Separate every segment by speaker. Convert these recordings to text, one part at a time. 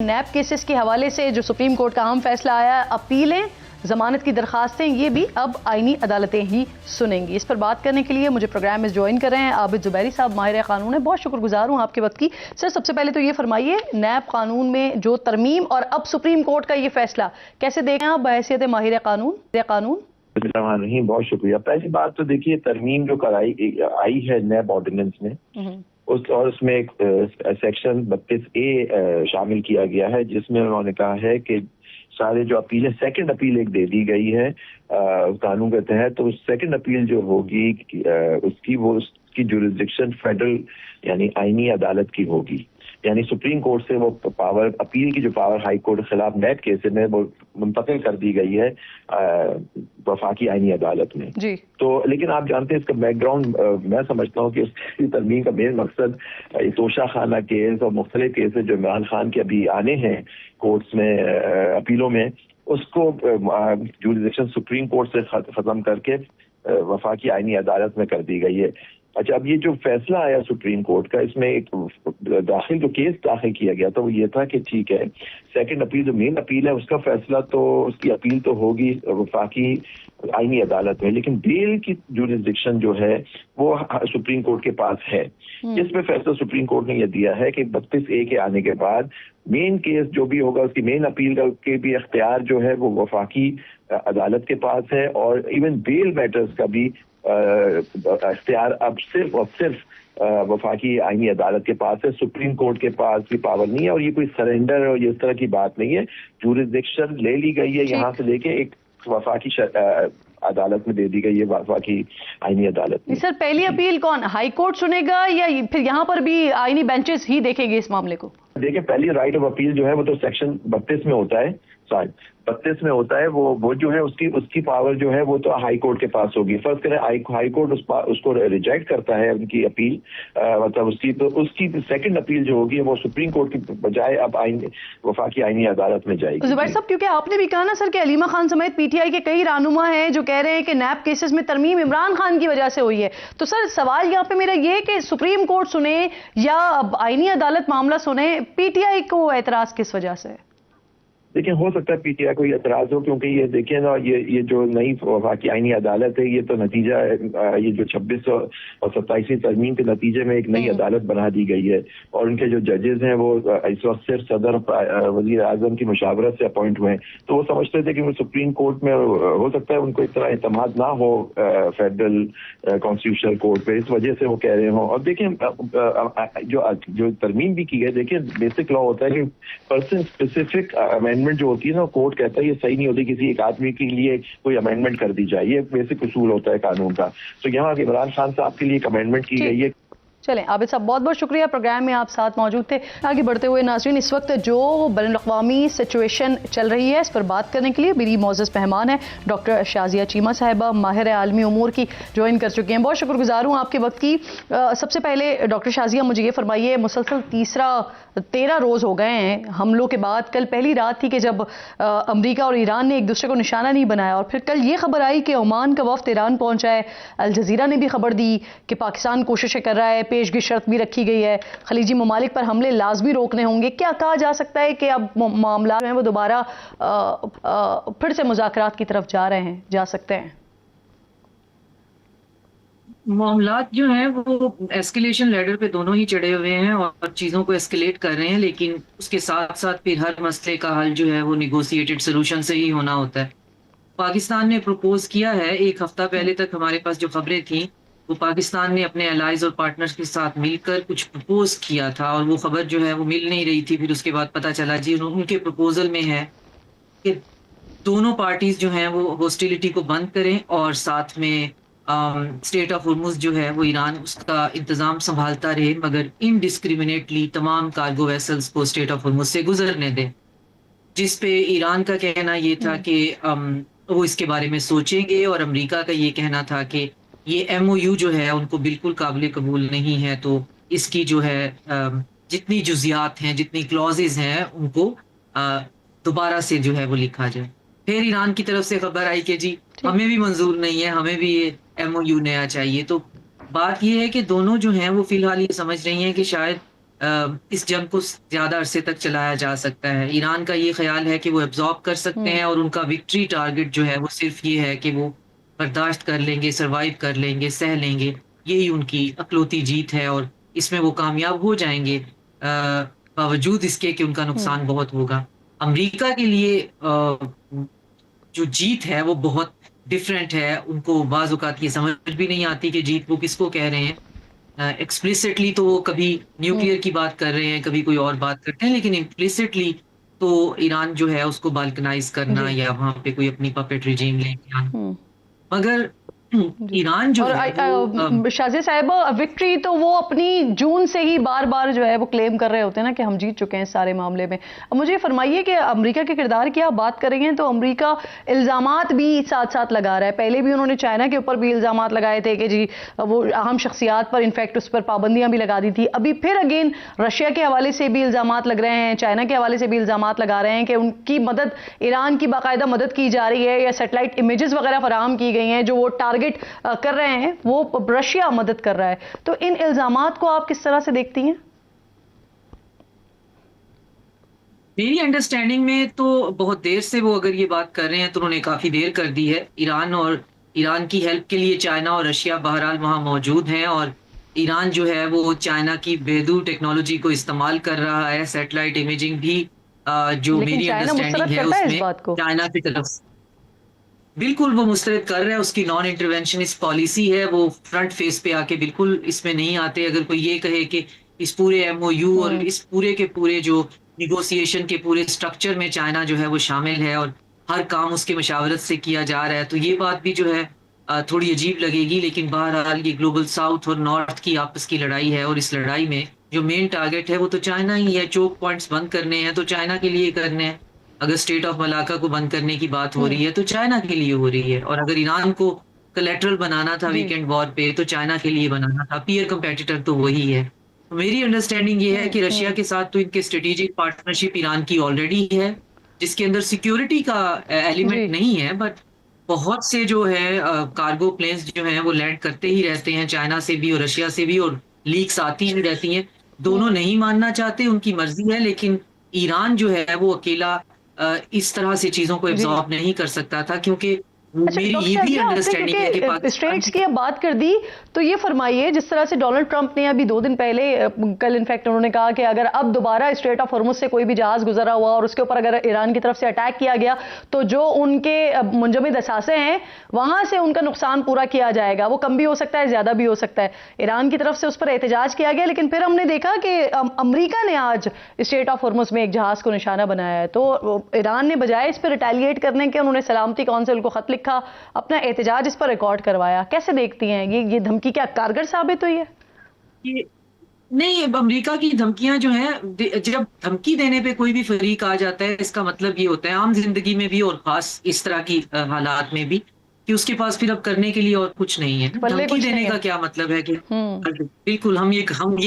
Speaker 1: नैब cases के हवाले से जो सुप्रीम कोर्ट का अहम फैसला आया, अपीलें, जमानत की दरखास्तें, ये भी अब आईनी अदालतें ही सुनेंगी। इस पर बात करने के लिए मुझे प्रोग्राम में ज्वाइन कर रहे हैं आबिद जुबैरी साहब, माहिर कानून है। बहुत शुक्रगुजार हूँ आपके वक्त की। सर, सबसे पहले तो ये फरमाइए, नैब कानून में जो तरमीम और अब सुप्रीम कोर्ट का ये फैसला कैसे देखें आप बहैसियत माहिर कानून?
Speaker 2: नहीं, बहुत शुक्रिया। पहली बात तो देखिए, तरमीम जो आई है नैब ऑर्डिनेंस में, उसमें एक सेक्शन 32A शामिल किया गया है, जिसमें उन्होंने कहा है कि सारे जो अपीलें, सेकंड अपील एक दे दी गई है कानून के तहत, तो सेकंड अपील जो होगी उसकी जुरिसडिक्शन फेडरल यानी आईनी अदालत की होगी। यानी सुप्रीम कोर्ट से वो पावर, अपील की जो पावर हाई कोर्ट के खिलाफ नैब केस में वो मुंतकिल कर दी गई है वफाकी आईनी अदालत में जी। तो लेकिन आप जानते हैं इसका बैकग्राउंड, मैं समझता हूँ कि उसकी तरमीम का मेन मकसद तोशा खाना केस और मुख्तलिफ केसेस जो इमरान खान के अभी आने हैं कोर्ट्स में अपीलों में, उसको जुरिसडिक्शन सुप्रीम कोर्ट से खत्म करके वफाकी आईनी अदालत में कर दी गई है। अच्छा, अब ये जो फैसला आया सुप्रीम कोर्ट का, इसमें एक जो केस दाखिल किया गया था वो ये था कि ठीक है, सेकंड अपील जो मेन अपील है उसका फैसला तो, उसकी अपील तो होगी वफाकी आईनी अदालत में, लेकिन बेल की जुरिसडिक्शन जो है वो सुप्रीम कोर्ट के पास है। इसमें फैसला सुप्रीम कोर्ट ने यह दिया है कि 32A के आने के बाद मेन केस जो भी होगा उसकी मेन अपील के भी अख्तियार जो है वो वफाकी अदालत के पास है, और इवन बेल मैटर्स का भी अख्तियार अब सिर्फ और सिर्फ वफाकी आईनी अदालत के पास है। सुप्रीम कोर्ट के पास भी पावर नहीं है, और ये कोई सरेंडर और ये इस तरह की बात नहीं है। जुरिसडिक्शन ले ली गई है यहाँ से लेके एक वफाकी अदालत में दे दी गई है, वफाकी आईनी अदालत में।
Speaker 1: सर, पहली अपील कौन, हाई कोर्ट सुनेगा या फिर यहाँ पर भी आईनी बेंचेस ही देखेंगे इस मामले को?
Speaker 2: देखिए, पहली राइट ऑफ अपील जो है वो तो सेक्शन 32 में होता है, 32 में होता है। वो जो है उसकी पावर जो है वो तो हाई कोर्ट के पास होगी। फर्स्ट करें हाई कोर्ट उसको रिजेक्ट करता है उनकी अपील, मतलब उसकी सेकंड अपील जो होगी वो सुप्रीम कोर्ट की बजाय अब वफाकी आईनी अदालत में जाएगी।
Speaker 1: जुबैर साहब, क्योंकि आपने भी कहा ना सर कि अलीमा खान समेत पीटीआई के कई रहनुमा हैं जो कह रहे हैं कि नैब केसेस में तरमीम इमरान खान की वजह से हुई है, तो सर सवाल यहाँ पे मेरा ये है कि सुप्रीम कोर्ट सुने या आईनी अदालत मामला सुने, पीटीआई को एतराज किस वजह से?
Speaker 2: देखिए, हो सकता है पीटीआई को एतराज हो, क्योंकि ये देखिए ना, ये जो नई वफाकी आईनी अदालत है, ये तो नतीजा, ये जो 26 और 27वीं तरमीम के नतीजे में एक नई अदालत बना दी गई है, और उनके जो जजेस हैं वो इस वक्त सिर्फ सदर वजीर आजम की मुशावरत से अपॉइंट हुए हैं। तो वो समझते थे कि वो सुप्रीम कोर्ट में हो सकता है उनको इतना एतमाद ना हो फेडरल कॉन्स्टिट्यूशनल कोर्ट पे, इस वजह से वो कह रहे हों। और देखिए, जो तरमीम भी की है, देखिए बेसिक लॉ होता है कि पर्सन स्पेसिफिक अमेंडमेंट जो होती है ना, कोर्ट कहता है ये सही नहीं होती किसी एक आदमी के लिए कोई अमेंडमेंट कर दी जाए, ये बेसिक उसूल होता है कानून का। तो यहाँ इमरान खान साहब के लिए एक अमेंडमेंट की गई है।
Speaker 1: चलें आबिद साहब, बहुत बहुत शुक्रिया, प्रोग्राम में आप साथ मौजूद थे। आगे बढ़ते हुए नाज़रीन, इस वक्त जो बैनुल-अक़वामी सिचुएशन चल रही है इस पर बात करने के लिए मेरी मोअज़्ज़ज़ मेहमान है डॉक्टर शाज़िया चीमा साहिबा, माहिर आलमी उमूर की, ज्वाइन कर चुकी हैं। बहुत शुक्रगुजार हूँ आपके वक्त की। सबसे पहले डॉक्टर शाज़िया, मुझे ये फरमाइए, मुसलसल 13 रोज़ हो गए हैं हमलों के बाद। कल पहली रात थी कि जब अमरीका और ईरान ने एक दूसरे को निशाना नहीं बनाया, और फिर कल ये खबर आई कि ओमान का वफ्द ईरान पहुंचा है। अल जज़ीरा ने भी खबर दी कि पाकिस्तान कोशिशें कर रहा है, पेशगी शर्त भी रखी गई है, खलीजी ममालिक पर हमले लाजमी रोकने होंगे। क्या कहा जा सकता है कि अब मामला जो है वो दोबारा फिर से मुज़ाकरात की तरफ जा सकते हैं?
Speaker 3: मामलात जो हैं वो एस्केलेशन लेडर पे दोनों ही चढ़े हुए हैं और चीज़ों को एस्केलेट कर रहे हैं, लेकिन उसके साथ साथ फिर हर मसले का हल जो है वो निगोशिएटेड सोल्यूशन से ही होना होता है। पाकिस्तान ने प्रपोज किया है, एक हफ्ता पहले तक हमारे पास जो खबरें थी वो पाकिस्तान ने अपने अलाइज और पार्टनर्स के साथ मिलकर कुछ प्रपोज किया था, और वो खबर जो है वो मिल नहीं रही थी। फिर उसके बाद पता चला जी उनके प्रपोजल में है कि दोनों पार्टीज जो हैं वो हॉस्टिलिटी को बंद करें, और साथ में स्टेट ऑफ हुर्मुज जो है वो ईरान उसका इंतज़ाम संभालता रहे, मगर इनडिस्क्रिमिनेटली तमाम कार्गो वेसल्स को स्टेट ऑफ हुर्मुज से गुजरने दे। जिस पे ईरान का कहना ये था कि वो इसके बारे में सोचेंगे, और अमेरिका का ये कहना था कि ये MOU जो है उनको बिल्कुल काबिल कबूल नहीं है, तो इसकी जो है जितनी जुजियात हैं, जितनी क्लॉजेज हैं, उनको दोबारा से जो है वो लिखा जाए। फिर ईरान की तरफ से खबर आई कि जी हमें भी मंजूर नहीं है, हमें भी ये MOU नया चाहिए। तो बात ये है कि दोनों जो हैं वो फिलहाल ये समझ रही हैं कि शायद इस जंग को ज्यादा अरसे तक चलाया जा सकता है। ईरान का ये ख्याल है कि वो एब्जॉर्ब कर सकते हैं और उनका विक्ट्री टारगेट जो है वो सिर्फ ये है कि वो बर्दाश्त कर लेंगे, सर्वाइव कर लेंगे, सह लेंगे। यही उनकी अकलौती जीत है और इसमें वो कामयाब हो जाएंगे, बावजूद इसके कि उनका नुकसान बहुत होगा। अमेरिका के लिए जो जीत है वो बहुत डिफरेंट है। उनको बाज़ औक़ात ये समझ भी नहीं आती कि जीत वो किसको कह रहे हैं। एक्सप्लिसिटली तो वो कभी न्यूक्लियर की बात कर रहे हैं, कभी कोई और बात करते हैं, लेकिन इम्प्लिसिटली तो ईरान जो है उसको बाल्कनाइज करना या वहाँ पे कोई अपनी पपेट रिजीम लेके आना। मगर ईरान जो
Speaker 1: और
Speaker 3: है
Speaker 1: शाज़िया साहिबा, विक्ट्री तो वो अपनी जून से ही बार बार जो है वो क्लेम कर रहे होते हैं ना कि हम जीत चुके हैं इस सारे मामले में। अब मुझे फरमाइए कि अमेरिका के किरदार की आप बात कर रही हैं तो अमेरिका इल्ज़ामात भी साथ साथ लगा रहा है। पहले भी उन्होंने चाइना के ऊपर भी इल्ज़ामात लगाए थे कि जी वो अहम शख्सियात पर इनफैक्ट उस पर पाबंदियां भी लगा दी थी। अभी फिर अगेन रशिया के हवाले से भी इल्ज़ामात लग रहे हैं, चाइना के हवाले से भी इल्ज़ामात लगा रहे हैं कि उनकी मदद, ईरान की बाकायदा मदद की जा रही है या सेटेलाइट इमेजेस वगैरह फराहम की गई हैं जो वो टारगेट कर रहे हैं, वो रशिया मदद कर रहा है। तो इन इल्जामात को आप किस तरह से देखती हैं?
Speaker 3: मेरी अंडरस्टैंडिंग में तो बहुत देर से वो अगर ये बात कर रहे हैं तो उन्होंने काफी देर कर दी है। ईरान और ईरान की हेल्प के लिए चाइना और रशिया बहरहाल वहां मौजूद हैं और ईरान जो है वो चाइना की बेदू टेक्नोलॉजी को इस्तेमाल कर रहा है। सैटेलाइट इमेजिंग भी जो मेरी अंडरस्टैंडिंग है उसमें चाइना की तरफ से बिल्कुल वो मुस्तरद कर रहा है। उसकी नॉन इंटरवेंशनिस्ट पॉलिसी है, वो फ्रंट फेस पे आके बिल्कुल इसमें नहीं आते। अगर कोई ये कहे कि इस पूरे MOU और इस पूरे के पूरे जो निगोसिएशन के पूरे स्ट्रक्चर में चाइना जो है वो शामिल है और हर काम उसके मशावरत से किया जा रहा है, तो ये बात भी जो है थोड़ी अजीब लगेगी। लेकिन बहरहाल ये ग्लोबल साउथ और नॉर्थ की आपस की लड़ाई है और इस लड़ाई में जो मेन टारगेट है वो तो चाइना ही है। चोक पॉइंट्स बंद करने हैं तो चाइना के लिए करने हैं। अगर स्टेट ऑफ मलाका को बंद करने की बात हो रही है तो चाइना के लिए हो रही है, और अगर ईरान को कोलैटरल बनाना था वीकेंड वॉर पे तो चाइना के लिए बनाना था। पीयर कंपेटिटर तो वही है। तो मेरी अंडरस्टैंडिंग ये है कि रशिया के साथ तो इनके स्ट्रेटेजिक पार्टनरशिप ईरान की ऑलरेडी है, जिसके अंदर सिक्योरिटी का एलिमेंट नहीं है, बट बहुत से जो है कार्गो प्लेन्स जो हैं वो लैंड करते ही रहते हैं चाइना से भी और रशिया से भी, और लीक्स आती ही रहती हैं। दोनों नहीं मानना चाहते, उनकी मर्जी है, लेकिन ईरान जो है वो अकेला इस तरह से चीजों को एब्जॉर्ब नहीं कर सकता था, क्योंकि मेरी ये भी अंडरस्टैंडिंग है कि
Speaker 1: स्ट्रेट्स की अब बात कर दी तो ये फरमाइए, जिस तरह से डोनाल्ड ट्रंप ने अभी 2 दिन पहले, कल इनफैक्ट उन्होंने कहा कि अगर अब दोबारा स्ट्रेट ऑफ हॉर्मुज से कोई भी जहाज गुजरा हुआ और उसके ऊपर अगर ईरान की तरफ से अटैक किया गया तो जो उनके मुंजमद असासे हैं वहां से उनका नुकसान पूरा किया जाएगा। वो कम भी हो सकता है, ज्यादा भी हो सकता है। ईरान की तरफ से उस पर एहतजाज किया गया, लेकिन फिर हमने देखा कि अमेरिका ने आज स्ट्रेट ऑफ हॉर्मुज में एक जहाज को निशाना बनाया है। तो ईरान ने बजाय इस पर रिटेलिएट करने के उन्होंने सलामती काउंसिल को खत लिखा, अपना एहतजाज इस पर रिकॉर्ड करवाया। कैसे देखती हैं ये धमकी क्या कारगर साबित हुई है?
Speaker 3: नहीं, अमेरिका की धमकियां जो हैं, जब धमकी देने पे कोई भी फरीक आ जाता है इसका मतलब ये होता है आम जिंदगी में भी और खास इस तरह की हालात में भी कि उसके पास फिर अब करने के लिए और कुछ नहीं है। धमकी देने का क्या मतलब है कि बिल्कुल हम ये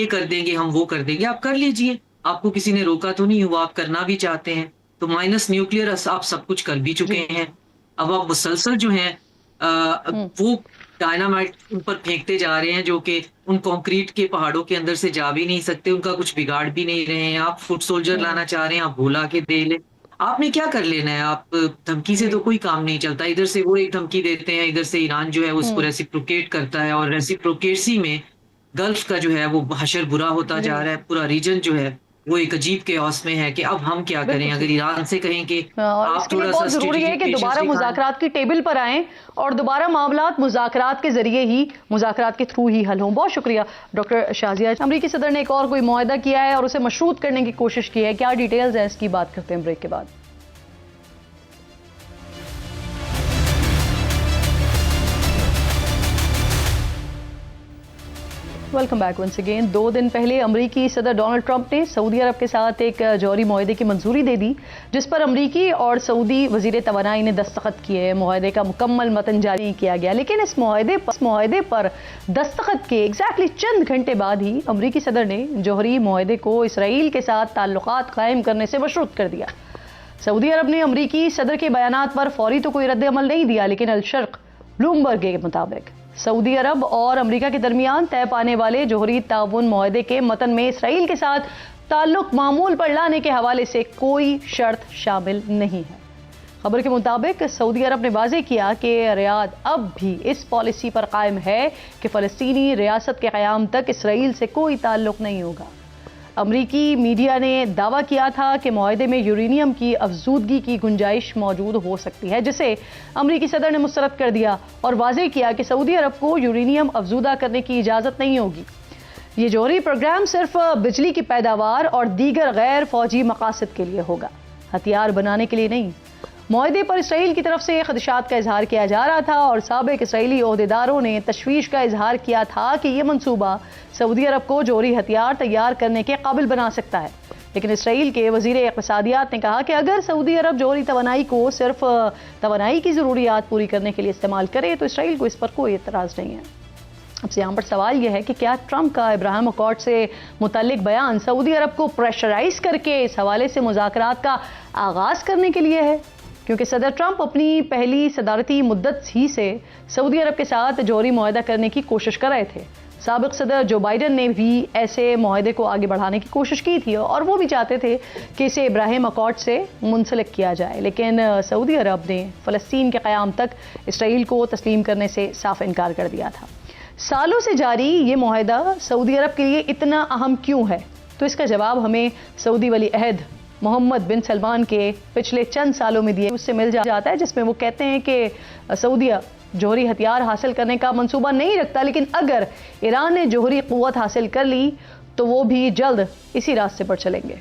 Speaker 3: कर देंगे, हम वो कर देंगे। आप कर लीजिए, आपको किसी ने रोका तो नहीं हुआ, आप करना भी चाहते हैं तो माइनस न्यूक्लियर आप सब कुछ कर भी चुके हैं। अब आप मुसलसल जो हैं वो डायनामाइट उन पर फेंकते जा रहे हैं जो कि उन कंक्रीट के पहाड़ों के अंदर से जा भी नहीं सकते, उनका कुछ बिगाड़ भी नहीं रहे हैं। आप फुट सोल्जर लाना चाह रहे हैं, आप भूला के दे ले। आपने क्या कर लेना है? आप धमकी से तो कोई काम नहीं चलता। इधर से वो एक धमकी देते हैं, इधर से ईरान जो है उसको रेसिप्रोकेट करता है, और रेसिप्रोकेसी में गल्फ का जो है वो हशर बुरा होता जा रहा है। पूरा रीजन जो है वो एक अजीब केओस में है कि अब हम क्या करें। अगर ईरान से कहें कि आप थोड़ा सा
Speaker 1: जरूरी है कि दोबारा मुज़ाकरात की टेबल पर आएं और दोबारा मामलात मुज़ाकरात के जरिए ही, मुज़ाकरात के थ्रू ही हल हों। बहुत शुक्रिया डॉक्टर शाज़िया। अमरीकी सदर ने एक और कोई मुआहदा किया है और उसे मशरूत करने की कोशिश की है। क्या डिटेल्स है इसकी बात करते हैं ब्रेक के बाद। Welcome back once again. 2 दिन पहले अमरीकी सदर डोनाल्ड ट्रंप ने सऊदी अरब के साथ एक जौहरी मुआहदे की मंजूरी दे दी, जिस पर अमरीकी और सऊदी वजीर तवानाई ने दस्तखत किए। मुआहदे का मुकम्मल मतन जारी किया गया, लेकिन इस मुआहदे पर दस्तखत के एग्जैक्टली चंद घंटे बाद ही अमरीकी सदर ने जौहरी मुआहदे को इसराइल के साथ ताल्लुकात कायम करने से मशरूत कर दिया। सऊदी अरब ने अमरीकी सदर के बयानात पर फौरी तो कोई रद्द अमल नहीं दिया, लेकिन अल शर्क ब्लूमबर्ग के मुताबिक सऊदी अरब और अमेरिका के दरमियान तय पाने वाले जोहरी ताउन मुआहदे के मतन में इसराइल के साथ ताल्लुक मामूल पर लाने के हवाले से कोई शर्त शामिल नहीं है। खबर के मुताबिक सऊदी अरब ने वाज़ेह किया कि रियाद अब भी इस पॉलिसी पर कायम है कि फ़लस्तीनी रियासत के क़याम तक इसराइल से कोई ताल्लुक नहीं होगा। अमरीकी मीडिया ने दावा किया था कि मुआहदे में यूरेनियम की अफजूदगी की गुंजाइश मौजूद हो सकती है, जिसे अमरीकी सदर ने मुस्तरद कर दिया और वाज़ेह किया कि सऊदी अरब को यूरेनियम अफजूदा करने की इजाज़त नहीं होगी। ये जोहरी प्रोग्राम सिर्फ बिजली की पैदावार और दीगर गैर फौजी मकासद के लिए होगा, हथियार बनाने के लिए नहीं। मुआहदे पर इसराइल की तरफ से खदशात का इजहार किया जा रहा था और साबिक इसराइली ओहदेदारों ने तशवीश का इजहार किया था कि यह मंसूबा सऊदी अरब को जोहरी हथियार तैयार करने के काबिल बना सकता है। लेकिन इसराइल के वजीर इक़्तिसादियात ने कहा कि अगर सऊदी अरब जोहरी तवानाई को सिर्फ तवानाई की ज़रूरियात पूरी करने के लिए इस्तेमाल करे तो इसराइल को इस पर कोई एतराज़ नहीं है। अब से यहाँ पर सवाल यह है कि क्या ट्रंप का इब्राहिम अकॉर्ड से मुतल्लिक बयान सऊदी अरब को प्रेशराइज करके इस हवाले से मुज़ाकरात का आगाज़ करने के लिए है, क्योंकि सदर ट्रंप अपनी पहली सदारती मुद्दत ही से सऊदी अरब के साथ जोहरी मुआहदा करने की कोशिश कर रहे थे। साबिक सदर जो बाइडन ने भी ऐसे मुआहदे को आगे बढ़ाने की कोशिश की थी और वो भी चाहते थे कि इसे इब्राहिम अकॉर्ड से मुंसलिक किया जाए, लेकिन सऊदी अरब ने फ़लस्तीन के क़याम तक इसराइल को तस्लीम करने से साफ इनकार कर दिया था। सालों से जारी ये मुआहदा सऊदी अरब के लिए इतना अहम क्यों है? तो इसका जवाब हमें सऊदी वली अहद मोहम्मद बिन सलमान के पिछले चंद सालों में दिए उससे मिल जाता है, जिसमें वो कहते हैं कि सऊदीया जोहरी हथियार हासिल करने का मंसूबा नहीं रखता, लेकिन अगर ईरान ने जोहरी क़ुव्वत हासिल कर ली तो वो भी जल्द इसी रास्ते पर चलेंगे।